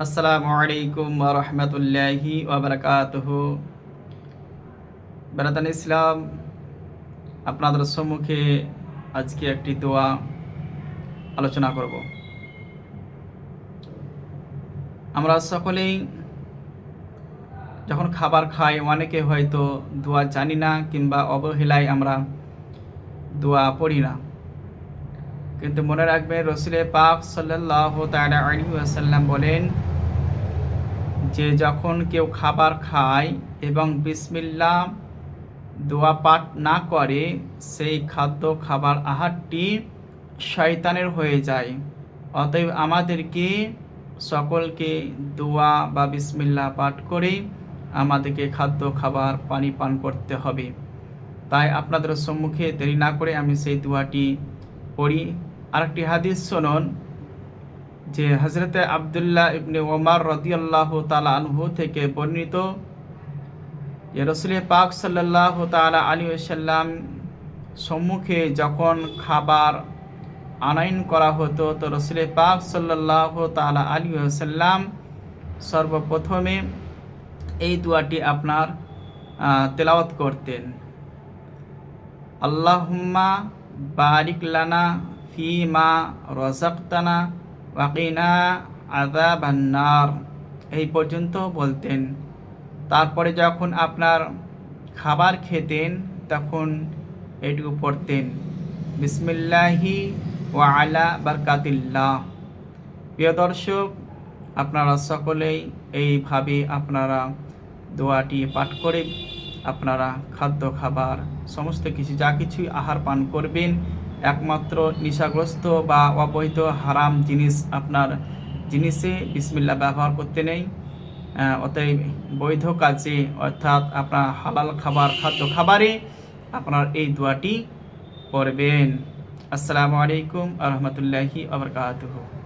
আসসালামু আলাইকুম ওয়া রাহমাতুল্লাহি ওয়া বারাকাতুহু। বেরাদান ইসলাম, আপনাদের সম্মুখে আজকে একটি দোয়া আলোচনা করব। আমরা সকলেই যখন খাবার খাই অনেকে হয়তো দোয়া জানি না কিংবা অবহেলায় আমরা দোয়া পড়ি না, কিন্তু মনে রাখবেন রাসূল পাক সাল্লাল্লাহু তাআলা আলাইহি ওয়াসাল্লাম বলেন যে যখন কেউ খাবার খায় এবং বিসমিল্লাহ দোয়া পাঠ না করে সেই খাদ্য খাবার আহারটি শয়তানের হয়ে যায়। অতএব আমাদেরকে সকলকে দোয়া বা বিসমিল্লাহ পাঠ করে আমাদেরকে খাদ্য খাবার পানি পান করতে হবে। তাই আপনাদের সম্মুখে দেরি না করে আমি সেই দোয়াটি পড়ি। আরেকটি হাদিস শুনুন যে হযরতে আব্দুল্লাহ ইবনে ওমর রাদিয়াল্লাহু তাআলা আনহু থেকে বর্ণিত যে রাসূল পাক সাল্লাল্লাহু তাআলা আলাইহি ওয়াসাল্লাম সম্মুখে যখন খাবার আনায়ন করা হতো তো রাসূল পাক সাল্লাল্লাহু তাআলা আলাইহি ওয়াসাল্লাম সর্বপ্রথমে এই দোয়াটি আপনার তেলাওয়াত করতেন। আল্লাহুম্মা বারিক লানা ফিমা রাযাকতানা ওয়া কিনা আযাবান নার, এই পর্যন্ত বলতেন। তারপরে যখন আপনার খাবার খেতেন তখন এটুকু পড়তেন, বিসমিল্লাহি ওয়া আলা বারকাতিল্লাহ। প্রিয় দর্শক, আপনারা সকলেই এইভাবে আপনারা দোয়াটি পাঠ করে আপনারা খাদ্য খাবার সমস্ত কিছু যা কিছুই আহার পান করবেন, একমাত্র নেশাগ্রস্ত বা অবৈধ হারাম আপনার জিনিসে বিসমিল্লাহ ব্যবহার করতে নেই। অতএব বৈধ কাজে অর্থাৎ আপনার হালাল খাবার খাদ্য খাবারে আপনার এই দোয়াটি পড়বেন। আসসালামু আলাইকুম ওয়া রাহমাতুল্লাহি ওয়া বারাকাতুহু।